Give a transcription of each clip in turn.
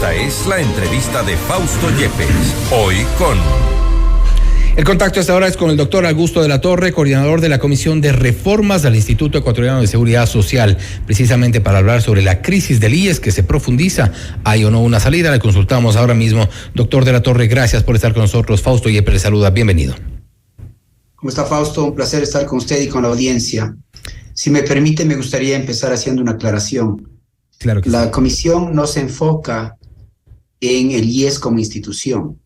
Esta es la entrevista de Fausto Yepes, hoy con... El contacto hasta ahora es con el doctor Augusto de la Torre, coordinador de la Comisión de Reformas del Instituto Ecuatoriano de Seguridad Social, precisamente para hablar sobre la crisis del IES que se profundiza. ¿Hay o no una salida? Le consultamos ahora mismo. Doctor de la Torre, gracias por estar con nosotros. Fausto Yepes le saluda, bienvenido. ¿Cómo está, Fausto? Un placer estar con usted y con la audiencia. Si me permite, me gustaría empezar haciendo una aclaración. Claro que sí. La comisión no se enfoca en el IES como institución.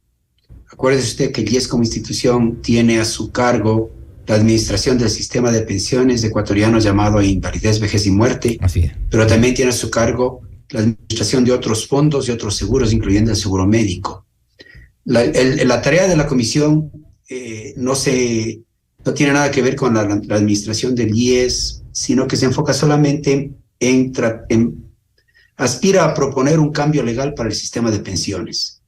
Acuérdese usted que el IES como institución tiene a su cargo la administración del sistema de pensiones ecuatoriano llamado invalidez, vejez y muerte. Así es. Pero también tiene a su cargo la administración de otros fondos y otros seguros, incluyendo el seguro médico. La tarea de la comisión no tiene nada que ver con la administración del IES, sino que se enfoca solamente en aspira a proponer un cambio legal para el sistema de pensiones.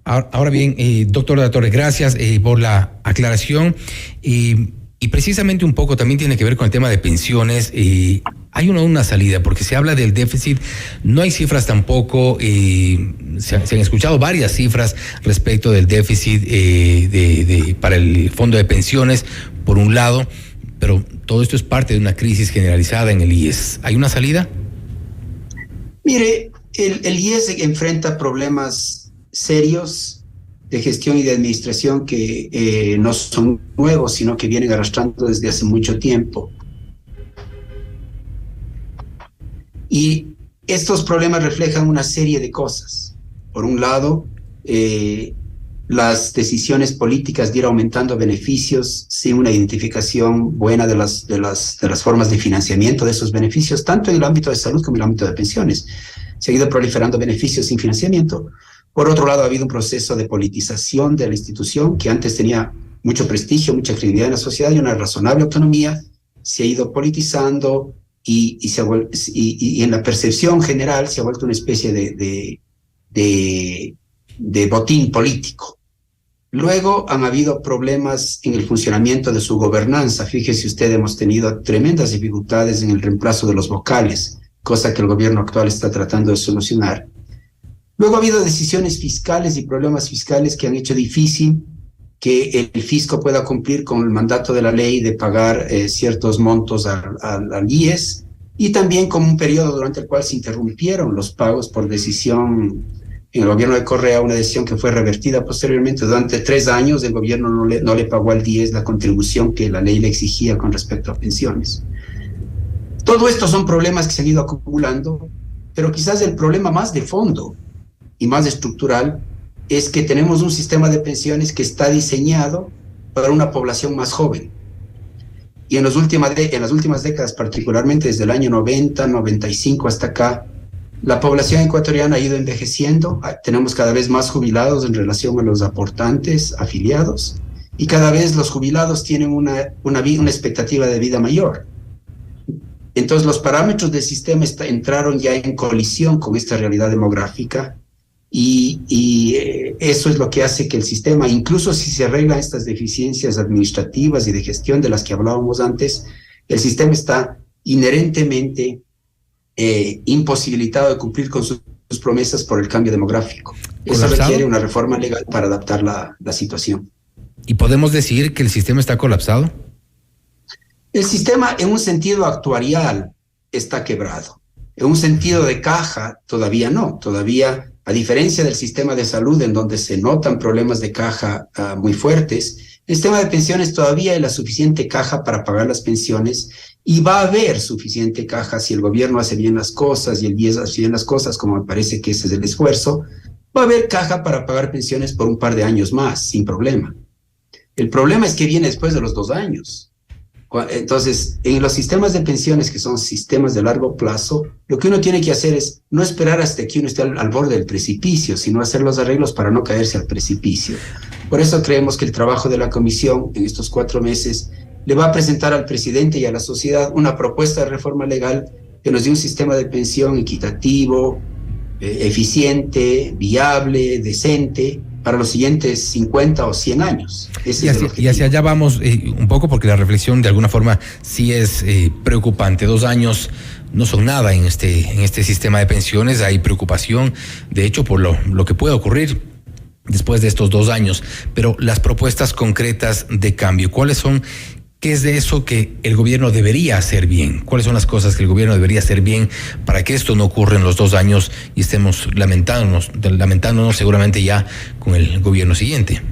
Ahora bien, doctor de la Torre, gracias por la aclaración. Y precisamente un poco también tiene que ver con el tema de pensiones. Hay una salida, porque se habla del déficit, no hay cifras tampoco, se han escuchado varias cifras respecto del déficit para el fondo de pensiones, por un lado, pero todo esto es parte de una crisis generalizada en el IES. ¿Hay una salida? Mire, el IES enfrenta problemas serios de gestión y de administración que no son nuevos, sino que vienen arrastrando desde hace mucho tiempo. Y estos problemas reflejan una serie de cosas. Por un lado, las decisiones políticas de ir aumentando beneficios sin una identificación buena de las formas de financiamiento de esos beneficios, tanto en el ámbito de salud como en el ámbito de pensiones. Se han ido proliferando beneficios sin financiamiento. Por otro lado, ha habido un proceso de politización de la institución que antes tenía mucho prestigio, mucha credibilidad en la sociedad y una razonable autonomía. Se ha ido politizando y en la percepción general se ha vuelto una especie de botín político. Luego han habido problemas en el funcionamiento de su gobernanza. Fíjese usted, hemos tenido tremendas dificultades en el reemplazo de los vocales, cosa que el gobierno actual está tratando de solucionar. Luego ha habido decisiones fiscales y problemas fiscales que han hecho difícil que el fisco pueda cumplir con el mandato de la ley de pagar ciertos montos al IES, y también con un periodo durante el cual se interrumpieron los pagos por decisión en el gobierno de Correa, una decisión que fue revertida posteriormente. Durante 3 años el gobierno no le pagó al IES la contribución que la ley le exigía con respecto a pensiones. Todo esto son problemas que se han ido acumulando, pero quizás el problema más de fondo y más estructural es que tenemos un sistema de pensiones que está diseñado para una población más joven. Y en las últimas décadas, particularmente desde el año 90, 95 hasta acá, la población ecuatoriana ha ido envejeciendo. Tenemos cada vez más jubilados en relación a los aportantes afiliados, y cada vez los jubilados tienen una expectativa de vida mayor. Entonces los parámetros del sistema entraron ya en colisión con esta realidad demográfica. Y eso es lo que hace que el sistema, incluso si se arreglan estas deficiencias administrativas y de gestión de las que hablábamos antes, el sistema está inherentemente imposibilitado de cumplir con sus promesas por el cambio demográfico. Eso requiere una reforma legal para adaptar la situación. ¿Y podemos decir que el sistema está colapsado? El sistema, en un sentido actuarial, está quebrado. En un sentido de caja, todavía no. Todavía, a diferencia del sistema de salud, en donde se notan problemas de caja muy fuertes, el sistema de pensiones todavía hay la suficiente caja para pagar las pensiones, y va a haber suficiente caja si el gobierno hace bien las cosas y el IES hace bien las cosas, como me parece que ese es el esfuerzo. Va a haber caja para pagar pensiones por un par de años más, sin problema. El problema es que viene después de los 2 años. Entonces, en los sistemas de pensiones, que son sistemas de largo plazo, lo que uno tiene que hacer es no esperar hasta que uno esté al borde del precipicio, sino hacer los arreglos para no caerse al precipicio. Por eso creemos que el trabajo de la comisión en estos 4 meses le va a presentar al presidente y a la sociedad una propuesta de reforma legal que nos dé un sistema de pensión equitativo, eficiente, viable, decente, para los siguientes 50 o 100 años. Y hacia allá vamos un poco, porque la reflexión de alguna forma sí es preocupante. 2 años no son nada en este sistema de pensiones. Hay preocupación, de hecho, por lo que puede ocurrir después de estos 2 años. Pero las propuestas concretas de cambio, ¿cuáles son? ¿Qué es de eso que el gobierno debería hacer bien? ¿Cuáles son las cosas que el gobierno debería hacer bien para que esto no ocurra en los 2 años y estemos lamentándonos seguramente ya con el gobierno siguiente?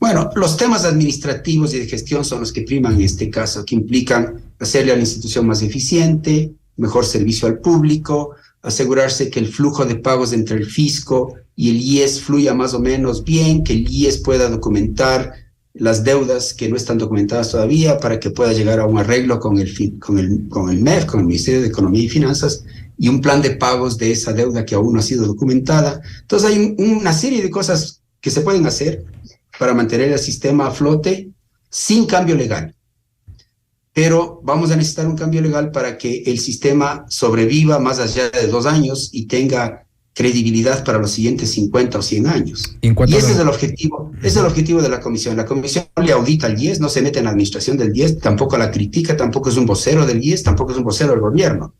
Bueno, los temas administrativos y de gestión son los que priman en este caso, que implican hacerle a la institución más eficiente, mejor servicio al público, asegurarse que el flujo de pagos entre el fisco y el IES fluya más o menos bien, que el IES pueda documentar las deudas que no están documentadas todavía para que pueda llegar a un arreglo con el MEF, con el Ministerio de Economía y Finanzas, y un plan de pagos de esa deuda que aún no ha sido documentada. Entonces hay una serie de cosas que se pueden hacer para mantener el sistema a flote sin cambio legal. Pero vamos a necesitar un cambio legal para que el sistema sobreviva más allá de 2 años y tenga credibilidad para los siguientes 50 o 100 años. Y ese es el objetivo, de la comisión. La comisión le audita al IES, no se mete en la administración del IES, tampoco la critica, tampoco es un vocero del IES, tampoco es un vocero del gobierno.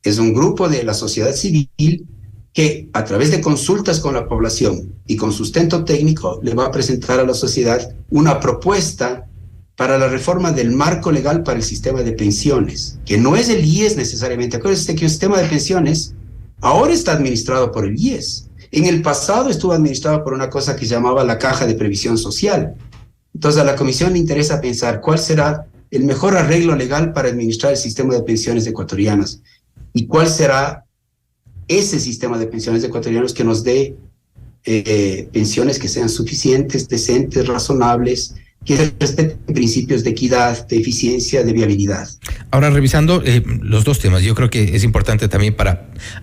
Es un grupo de la sociedad civil que, a través de consultas con la población y con sustento técnico, le va a presentar a la sociedad una propuesta para la reforma del marco legal para el sistema de pensiones, que no es el IES necesariamente. Acuérdense que el sistema de pensiones ahora está administrado por el IES. En el pasado estuvo administrado por una cosa que se llamaba la Caja de Previsión Social. Entonces a la comisión le interesa pensar cuál será el mejor arreglo legal para administrar el sistema de pensiones ecuatorianas y cuál será ese sistema de pensiones ecuatorianos que nos dé pensiones que sean suficientes, decentes, razonables, que respeten principios de equidad, de eficiencia, de viabilidad. Ahora, revisando los 2 temas, yo creo que es importante también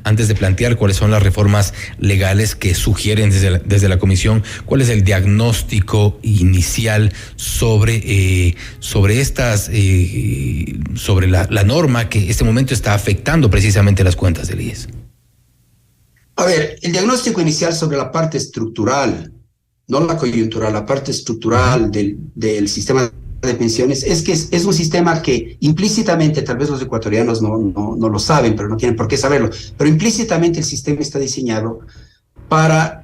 antes de plantear cuáles son las reformas legales que sugieren desde la comisión, cuál es el diagnóstico inicial sobre la norma que en este momento está afectando precisamente las cuentas del IES. A ver, el diagnóstico inicial sobre la parte estructural, no la coyuntural, la parte estructural del sistema de pensiones, es que es un sistema que implícitamente, tal vez los ecuatorianos no lo saben, pero no tienen por qué saberlo, pero implícitamente el sistema está diseñado para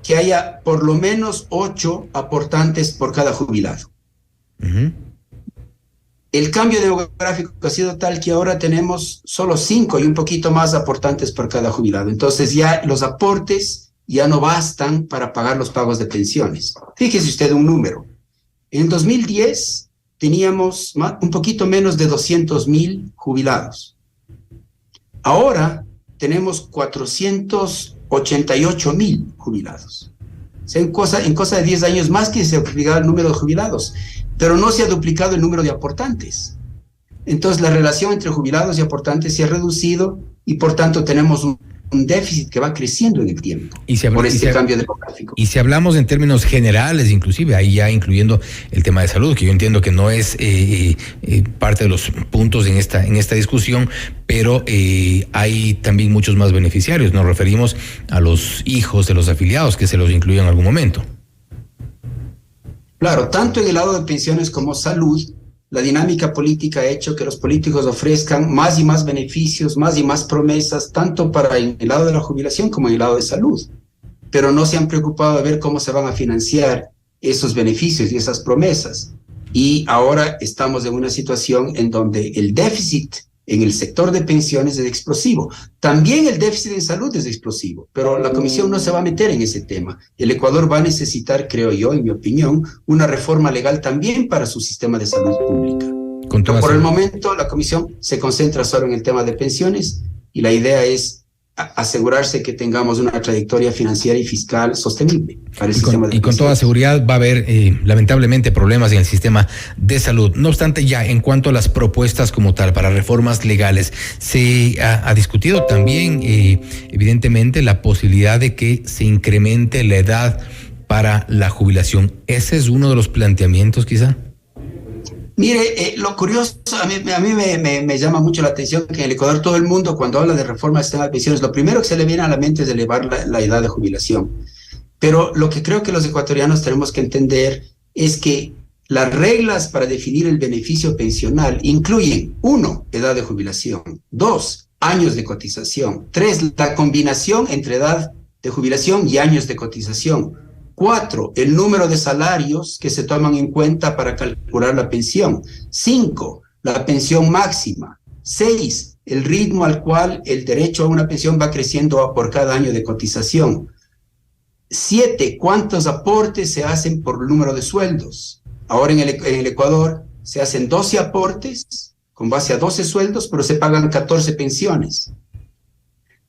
que haya por lo menos 8 aportantes por cada jubilado. Uh-huh. El cambio demográfico ha sido tal que ahora tenemos solo 5 y un poquito más aportantes por cada jubilado. Entonces ya los aportes ya no bastan para pagar los pagos de pensiones. Fíjese usted un número. En 2010 teníamos un poquito menos de 200,000 jubilados. Ahora tenemos 488,000 jubilados. O sea, en cosa de 10 años más que se ha duplicado el número de jubilados, pero no se ha duplicado el número de aportantes. Entonces la relación entre jubilados y aportantes se ha reducido y por tanto tenemos un déficit que va creciendo en el tiempo por este cambio demográfico. Y si hablamos en términos generales, inclusive ahí ya incluyendo el tema de salud, que yo entiendo que no es parte de los puntos en esta discusión, pero hay también muchos más beneficiarios. Nos referimos a los hijos de los afiliados que se los incluye en algún momento. Claro, tanto en el lado de pensiones como salud, la dinámica política ha hecho que los políticos ofrezcan más y más beneficios, más y más promesas, tanto para el lado de la jubilación como en el lado de salud. Pero no se han preocupado de ver cómo se van a financiar esos beneficios y esas promesas. Y ahora estamos en una situación en donde el déficit en el sector de pensiones es explosivo. También el déficit en salud es explosivo, pero la comisión no se va a meter en ese tema. El Ecuador va a necesitar, creo yo, en mi opinión, una reforma legal también para su sistema de salud pública. Por el momento, la comisión se concentra solo en el tema de pensiones y la idea es asegurarse que tengamos una trayectoria financiera y fiscal sostenible para el sistema de pensiones. Y con toda seguridad va a haber, lamentablemente, problemas en el sistema de salud. No obstante, ya en cuanto a las propuestas como tal para reformas legales, se ha discutido también, evidentemente, la posibilidad de que se incremente la edad para la jubilación. ¿Ese es uno de los planteamientos, quizá? Mire, lo curioso, a mí me llama mucho la atención que en el Ecuador todo el mundo, cuando habla de reforma del sistema de pensiones, lo primero que se le viene a la mente es elevar la edad de jubilación. Pero lo que creo que los ecuatorianos tenemos que entender es que las reglas para definir el beneficio pensional incluyen 1, edad de jubilación, 2, años de cotización, 3, la combinación entre edad de jubilación y años de cotización, 4, el número de salarios que se toman en cuenta para calcular la pensión, 5, la pensión máxima, 6, el ritmo al cual el derecho a una pensión va creciendo por cada año de cotización, 7, cuántos aportes se hacen por número de sueldos. Ahora en el Ecuador se hacen 12 aportes con base a 12 sueldos, pero se pagan 14 pensiones.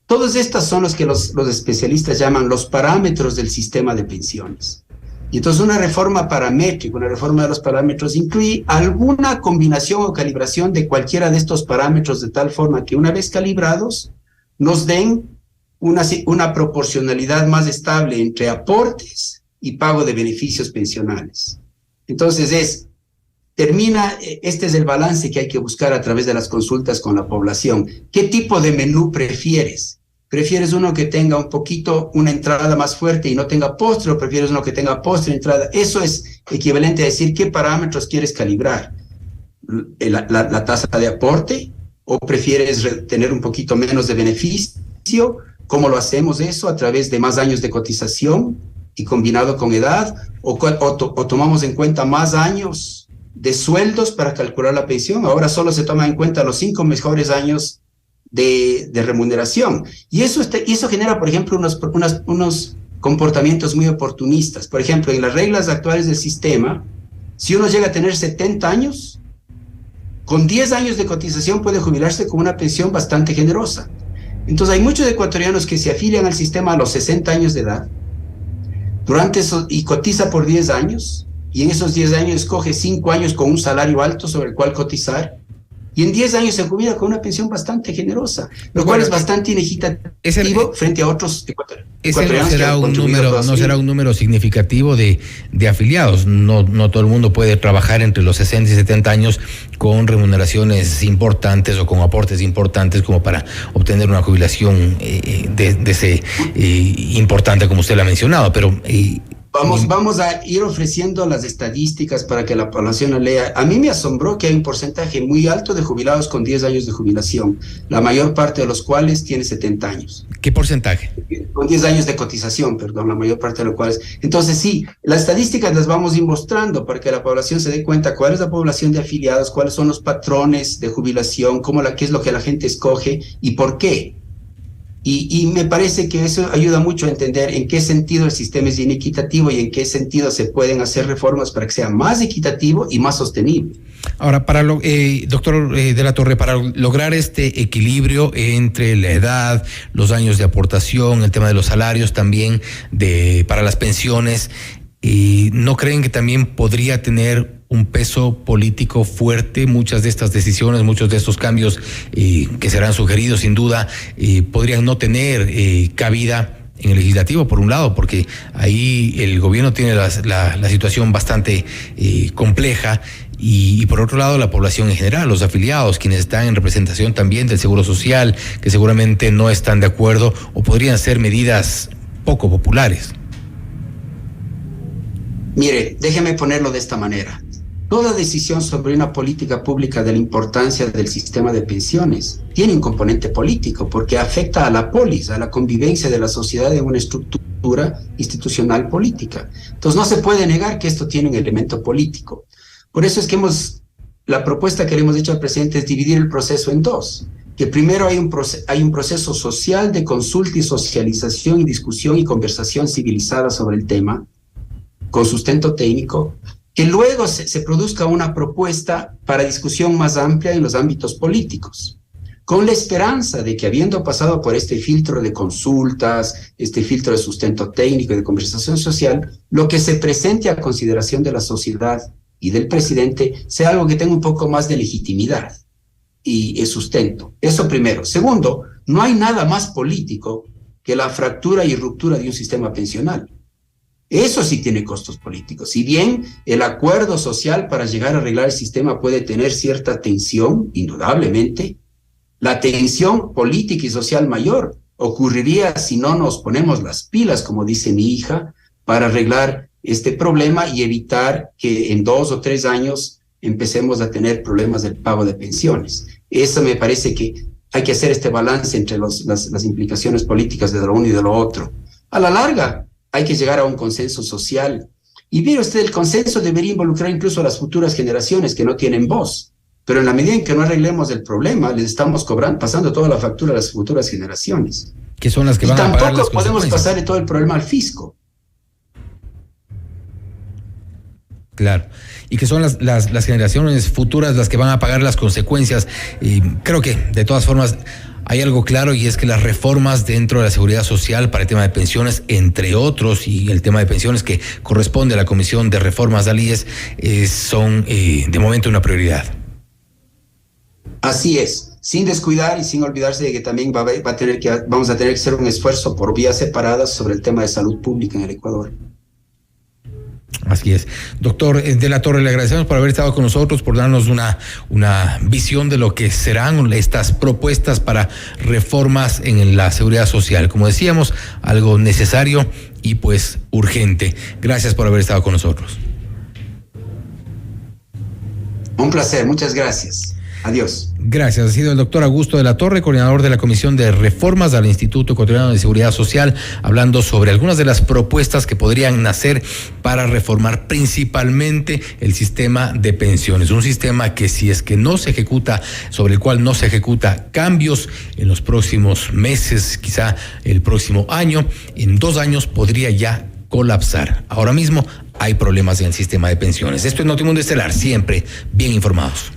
Todas estas son los que los especialistas llaman los parámetros del sistema de pensiones. Y entonces una reforma paramétrica, una reforma de los parámetros, incluye alguna combinación o calibración de cualquiera de estos parámetros de tal forma que una vez calibrados nos den una proporcionalidad más estable entre aportes y pago de beneficios pensionales. Entonces este es el balance que hay que buscar a través de las consultas con la población. ¿Qué tipo de menú prefieres? ¿Prefieres uno que tenga una entrada más fuerte y no tenga postre, o prefieres uno que tenga postre y entrada? Eso es equivalente a decir qué parámetros quieres calibrar. ¿La tasa de aporte? ¿O prefieres tener un poquito menos de beneficio? ¿Cómo lo hacemos eso? ¿A través de más años de cotización y combinado con edad? ¿O tomamos en cuenta más años de sueldos para calcular la pensión? Ahora solo se toman en cuenta los 5 mejores años de remuneración. Y eso genera, por ejemplo, unos comportamientos muy oportunistas. Por ejemplo, en las reglas actuales del sistema, si uno llega a tener 70 años, con 10 años de cotización puede jubilarse con una pensión bastante generosa. Entonces hay muchos ecuatorianos que se afilian al sistema a los 60 años de edad, y cotiza por 10 años, y en esos 10 años escoge 5 años con un salario alto sobre el cual cotizar, y en 10 años se jubila con una pensión bastante generosa, lo cual es bastante inequitativo frente a otros ecuatorianos. Ese no será un número significativo de afiliados. No todo el mundo puede trabajar entre los 60 y 70 años con remuneraciones importantes o con aportes importantes como para obtener una jubilación importante como usted lo ha mencionado, pero... Vamos a ir ofreciendo las estadísticas para que la población la lea. A mí me asombró que hay un porcentaje muy alto de jubilados con 10 años de jubilación, la mayor parte de los cuales tiene 70 años. ¿Qué porcentaje? Con 10 años de cotización, perdón, la mayor parte de los cuales. Entonces sí, las estadísticas las vamos a ir mostrando para que la población se dé cuenta cuál es la población de afiliados, cuáles son los patrones de jubilación, qué es lo que la gente escoge y por qué. Y me parece que eso ayuda mucho a entender en qué sentido el sistema es inequitativo y en qué sentido se pueden hacer reformas para que sea más equitativo y más sostenible. Ahora, doctor de la Torre, para lograr este equilibrio entre la edad, los años de aportación, el tema de los salarios también, para las pensiones, ¿no creen que también podría tener un peso político fuerte muchas de estas decisiones, muchos de estos cambios que serán sugeridos sin duda, podrían no tener cabida en el legislativo, por un lado, porque ahí el gobierno tiene la situación bastante compleja, y por otro lado la población en general, los afiliados, quienes están en representación también del Seguro Social, que seguramente no están de acuerdo o podrían ser medidas poco populares? Mire, déjeme ponerlo de esta manera. Toda decisión sobre una política pública de la importancia del sistema de pensiones tiene un componente político porque afecta a la polis, a la convivencia de la sociedad en una estructura institucional política. Entonces no se puede negar que esto tiene un elemento político. Por eso es que la propuesta que le hemos hecho al presidente es dividir el proceso en dos. Que primero hay un proceso social de consulta y socialización y discusión y conversación civilizada sobre el tema, con sustento técnico, que luego se produzca una propuesta para discusión más amplia en los ámbitos políticos, con la esperanza de que habiendo pasado por este filtro de consultas, este filtro de sustento técnico y de conversación social, lo que se presente a consideración de la sociedad y del presidente sea algo que tenga un poco más de legitimidad y sustento. Eso primero. Segundo, no hay nada más político que la fractura y ruptura de un sistema pensional. Eso sí tiene costos políticos. Si bien el acuerdo social para llegar a arreglar el sistema puede tener cierta tensión, indudablemente, la tensión política y social mayor ocurriría si no nos ponemos las pilas, como dice mi hija, para arreglar este problema y evitar que en 2 o 3 años empecemos a tener problemas del pago de pensiones. Eso me parece que hay que hacer este balance entre las implicaciones políticas de lo uno y de lo otro. A la larga, hay que llegar a un consenso social. Y mire usted, el consenso debería involucrar incluso a las futuras generaciones que no tienen voz. Pero en la medida en que no arreglemos el problema, les estamos pasando toda la factura a las futuras generaciones. Que son las que van a pagar las consecuencias. Y tampoco podemos pasarle todo el problema al fisco. Claro, y que son las generaciones futuras las que van a pagar las consecuencias. Y creo que, de todas formas, hay algo claro, y es que las reformas dentro de la seguridad social para el tema de pensiones, entre otros, y el tema de pensiones que corresponde a la Comisión de Reformas del IES, son de momento una prioridad. Así es, sin descuidar y sin olvidarse de que también vamos a tener que hacer un esfuerzo por vías separadas sobre el tema de salud pública en el Ecuador. Así es. Doctor de la Torre, le agradecemos por haber estado con nosotros, por darnos una visión de lo que serán estas propuestas para reformas en la seguridad social. Como decíamos, algo necesario y pues urgente. Gracias por haber estado con nosotros. Un placer, muchas gracias. Adiós. Gracias. Ha sido el doctor Augusto de la Torre, coordinador de la Comisión de Reformas del Instituto Ecuatoriano de Seguridad Social, hablando sobre algunas de las propuestas que podrían nacer para reformar principalmente el sistema de pensiones. Un sistema que, si es que no se ejecuta, sobre el cual no se ejecuta cambios en los próximos meses, quizá el próximo año, en 2 años podría ya colapsar. Ahora mismo hay problemas en el sistema de pensiones. Esto es Notimundo Estelar, siempre bien informados.